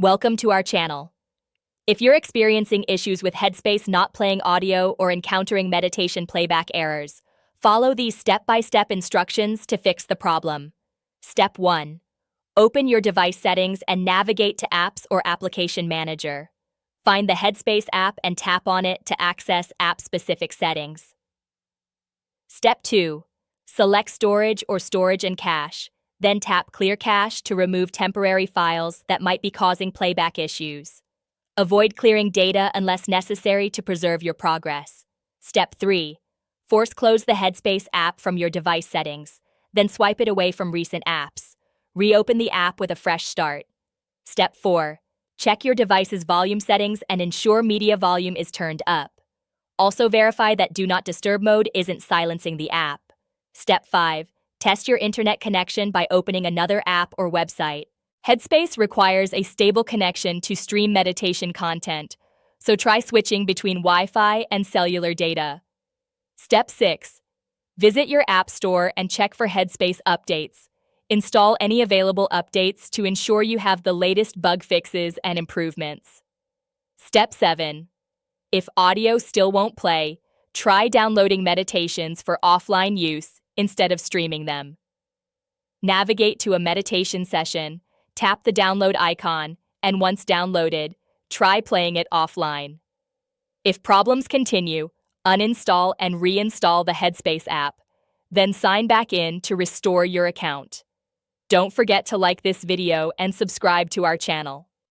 Welcome to our channel. If you're experiencing issues with Headspace not playing audio or encountering meditation playback errors, follow these step-by-step instructions to fix the problem. Step 1. Open your device settings and navigate to Apps or Application Manager. Find the Headspace app and tap on it to access app-specific settings. Step 2. Select Storage or Storage and Cache. Then tap Clear Cache to remove temporary files that might be causing playback issues. Avoid clearing data unless necessary to preserve your progress. Step 3. Force close the Headspace app from your device settings, then swipe it away from recent apps. Reopen the app with a fresh start. Step 4. Check your device's volume settings and ensure media volume is turned up. Also verify that Do Not Disturb mode isn't silencing the app. Step 5. Test your internet connection by opening another app or website. Headspace requires a stable connection to stream meditation content, so try switching between Wi-Fi and cellular data. Step 6. Visit your app store and check for Headspace updates. Install any available updates to ensure you have the latest bug fixes and improvements. Step 7. If audio still won't play, try downloading meditations for offline use instead of streaming them. Navigate to a meditation session, tap the download icon, and once downloaded, try playing it offline. If problems continue, uninstall and reinstall the Headspace app, then sign back in to restore your account. Don't forget to like this video and subscribe to our channel.